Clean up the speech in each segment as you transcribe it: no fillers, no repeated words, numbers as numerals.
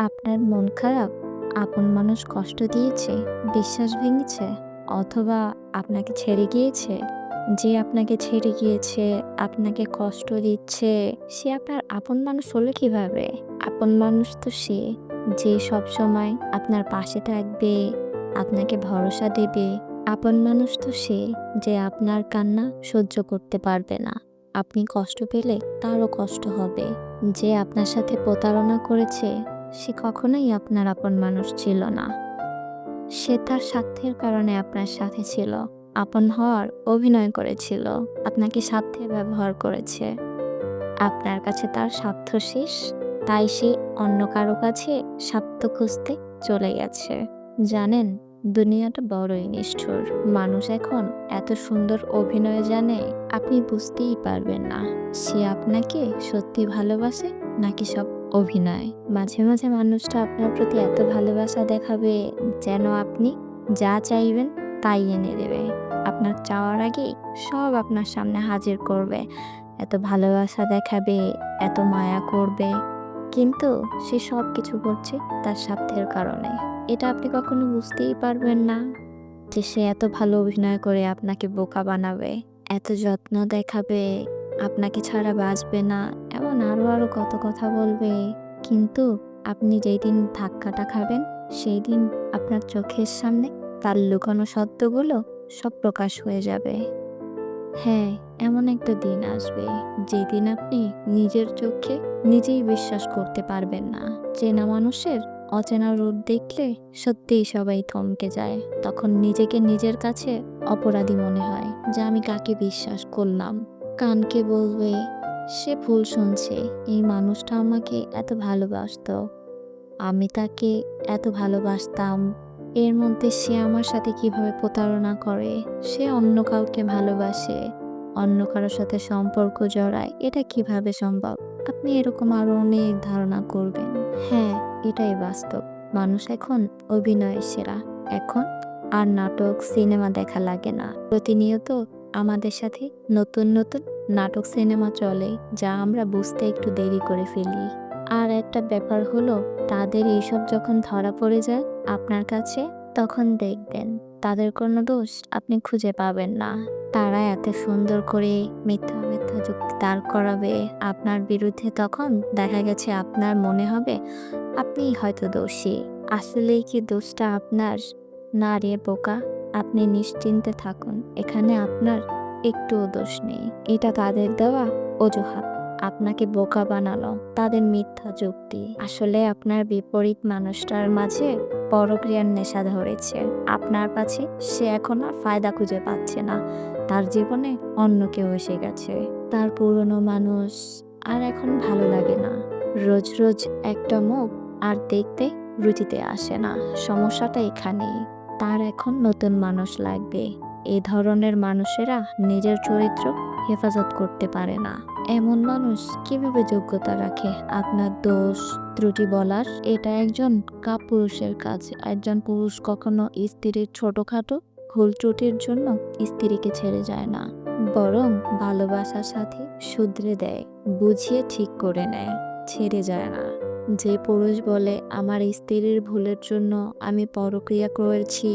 আপনার মন খারাপ, আপন মানুষ কষ্ট দিয়েছে, বিশ্বাস ভেঙেছে, অথবা আপনাকে ছেড়ে গিয়েছে? যে আপনাকে ছেড়ে গিয়েছে, আপনাকে কষ্ট দিচ্ছে, সে আপনার আপন মানুষ হলো কিভাবে? আপন মানুষ তো সে, যে সবসময় আপনার পাশে থাকবে, আপনাকে ভরসা দেবে। আপন মানুষ তো সে, যে আপনার কান্না সহ্য করতে পারবে না। আপনি কষ্ট পেলে তারও কষ্ট হবে। যে আপনার সাথে প্রতারণা করেছে, সে কখনোই আপনার আপন মানুষ ছিল না। সে তার স্বার্থের কারণে আপনার সাথে ছিল। আপন হওয়ার অভিনয় করেছিল। আপনাকে স্বার্থে ব্যবহার করেছে। আপনার কাছে তার স্বার্থ শেষ, তাই সে অন্য কারো কাছে স্বার্থ খুঁজতে চলে গেছে। জানেন, দুনিয়াটা বড়ই নিষ্ঠুর। মানুষ এখন এত সুন্দর অভিনয় জানে, আপনি বুঝতেই পারবেন না সে আপনাকে সত্যি ভালোবাসে নাকি সব অভিনয়। মাঝে মাঝে মানুষটা আপনার প্রতি এত ভালোবাসা দেখাবে যেন আপনি যা চাইবেন তাই এনে দেবে। আপনার চাওয়ার আগেই সব আপনার সামনে হাজির করবে। এত ভালোবাসা দেখাবে, এত মায়া করবে, কিন্তু সে সব কিছু করছে তার স্বার্থের কারণে। এটা আপনি কখনো বুঝতেই পারবেন না যে সে এত ভালো অভিনয় করে আপনাকে বোকা বানাবে, এত যত্ন দেখাবে, আপনাকে ছাড়া বাঁচবে না, এমন আরো আরো কত কথা বলবে। কিন্তু আপনি যেই দিন ধাক্কাটা খাবেন, সেই দিন আপনার চোখের সামনে তার লুকানো সত্যগুলো সব প্রকাশ হয়ে যাবে। হ্যাঁ, এমন একটা দিন আসবে যেদিন আপনি নিজের চোখে নিজেই বিশ্বাস করতে পারবেন না। চেনা মানুষের অচেনা রূপ দেখলে সত্যিই সবাই থমকে যায়। তখন নিজেকে নিজের কাছে অপরাধী মনে হয় যে আমি কাকে বিশ্বাস করলাম। কানকে বলবে সে ভুল শুনছে, এই মানুষটা আমাকে এত ভালোবাসতো, আমি তাকে এত ভালোবাসতাম, এর মধ্যে সে আমার সাথে কিভাবে প্রতারণা করে, সে অন্য কাউকে ভালোবাসে, অন্য কারোর সাথে সম্পর্ক জড়ায়, এটা কিভাবে সম্ভব? আপনি এরকম আরো অনেক ধারণা করবেন। হ্যাঁ, এটাই বাস্তব। মানুষ এখন অভিনয়ের সেরা। এখন আর নাটক, সিনেমা দেখা লাগে না। প্রতিনিয়ত আমাদের সাথে নতুন নতুন নাটক, সিনেমা চলে, যা আমরা বুঝতে একটু দেরি করে ফেলি। আর একটা ব্যাপার হলো, তাদের এইসব যখন ধরা পড়ে যায় আপনার কাছে, তখন দেখবেন তাদের কোনো দোষ আপনি খুঁজে পাবেন না। তারা এত সুন্দর করে মিথ্যা মিথ্যা যুক্তি দাঁড় করাবে আপনার বিরুদ্ধে। তখন দেখা গেছে আপনার মনে হবে আপনিই হয়তো দোষী। আসলেই কি দোষটা আপনার? না রে বোকা, আপনি নিশ্চিন্তে থাকুন, এখানে আপনার একটুও দোষ নেই। এটা তাদের দেওয়া অজুহাত, আপনাকে বোকা বানালো তাদের মিথ্যা যুক্তি। আসলে আপনার বিপরীত মানুষটার মাঝে পরক্রিয়ার নেশা ধরেছে। আপনার কাছে সে এখন আর ফায়দা খুঁজে পাচ্ছে না। তার জীবনে অন্য কেউ এসে গেছে। তার পুরনো মানুষ আর এখন ভালো লাগে না। রোজ রোজ একটা মুখ আর দেখতে রুচিতে আসে না। সমস্যাটা এখানেই। তার এখন নতুন মানুষ লাগবে। এ ধরনের মানুষেরা নিজের চরিত্র হেফাজত করতে পারে না। এমন মানুষ কিভাবে যোগ্যতা রাখে আপনার দোষ ত্রুটি বলার? এটা একজন কাপুরুষের কাজ। একজন পুরুষ কখনো স্ত্রীর ছোটখাটো ভুল ত্রুটির জন্য স্ত্রীকে ছেড়ে যায় না, বরং ভালোবাসার সাথে শুধরে দেয়, বুঝিয়ে ঠিক করে নেয়, ছেড়ে যায় না। যে পুরুষ বলে আমার স্ত্রীর ভুলের জন্য আমি পরক্রিয়া করেছি,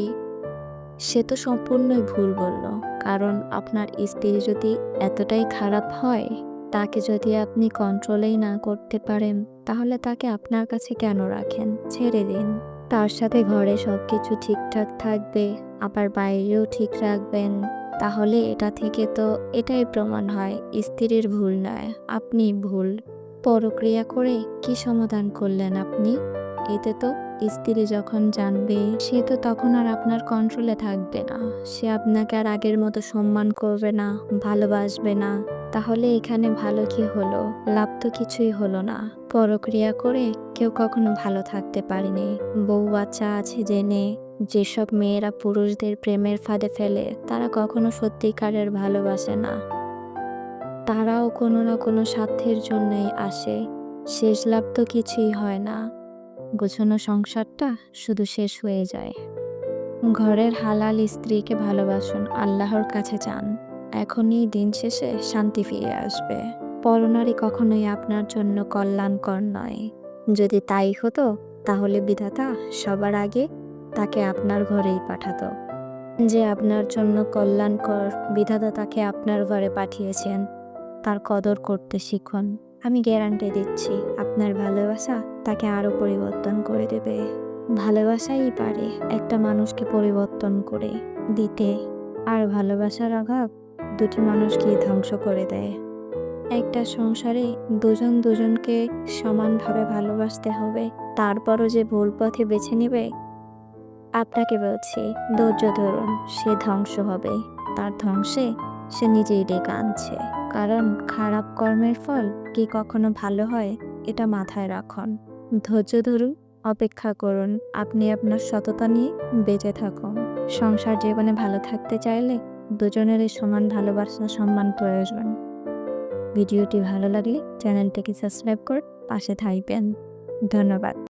সে তো সম্পূর্ণই ভুল বলল। কারণ আপনার স্ত্রী যদি এতটাই খারাপ হয়, তাকে যদি আপনি কন্ট্রোলেই না করতে পারেন, তাহলে তাকে আপনার কাছে কেন রাখেন? ছেড়ে দিন। তার সাথে ঘরে সবকিছু ঠিকঠাক থাকবে, আবার বাইরেও ঠিক রাখবেন। তাহলে এটা থেকে তো এটাই প্রমাণ হয় স্ত্রীর ভুল নয়, আপনি ভুল। পরক্রিয়া করে কি সমাধান করলেন আপনি? এতে তো স্ত্রী যখন জানবে, সে তো তখন আর আপনার কন্ট্রোলে থাকবে না। সে আপনাকে আর আগের মতো সম্মান করবে না, ভালোবাসবে না। তাহলে এখানে ভালো কি হলো? লাভ তো কিছুই হলো না। পরক্রিয়া করে কেউ কখনো ভালো থাকতে পারেনি। বউ বাচ্চা আছে জেনে যেসব মেয়েরা পুরুষদের প্রেমের ফাঁদে ফেলে, তারা কখনো সত্যিকারের ভালোবাসে না। তারাও কোনো না কোনো স্বার্থের জন্যই আসে। শেষ লাভ তো কিছুই হয় না। গোছানো সংসারটা শুধু শেষ হয়ে যায়। ঘরের হালাল স্ত্রীকে ভালোবাসুন, আল্লাহর কাছে চান, এখনই দিন শেষে শান্তি ফিরে আসবে। পরনারী কখনোই আপনার জন্য কল্যাণকর নয়। যদি তাই হতো তাহলে বিধাতা সবার আগে তাকে আপনার ঘরেই পাঠাতো। যে আপনার জন্য কল্যাণকর, বিধাতা তাকে আপনার ঘরে পাঠিয়েছেন। তার কদর করতে শিখুন। আমি গ্যারান্টি দিচ্ছি আপনার ভালোবাসা তাকে আরও পরিবর্তন করে দেবে। ভালোবাসাই পারে একটা মানুষকে পরিবর্তন করে দিতে। আর ভালোবাসার অভাব দুটি মানুষকে ধ্বংস করে দেয়। একটা সংসারে দুজন দুজনকে সমানভাবে ভালোবাসতে হবে। তারপরও যে ভুল পথে বেছে নেবে, আপনাকে বলছি ধৈর্য ধরুন, সে ধ্বংস হবে। তার ধ্বংসে সে নিজেই ডেকে আনছে। কারণ খারাপ কর্মের ফল কি কখনো ভালো হয়, এটা মাথায় রাখুন। ধৈর্য ধরুন, অপেক্ষা করুন। আপনি আপনার সততা নিয়ে বেঁচে থাকুন। সংসার জীবনে ভালো থাকতে চাইলে দুজনেরই সমান ভালোবাসা সম্মান প্রয়োজন। ভিডিওটি ভালো লাগলে চ্যানেলটিকে সাবস্ক্রাইব করে পাশে থাকবেন। ধন্যবাদ।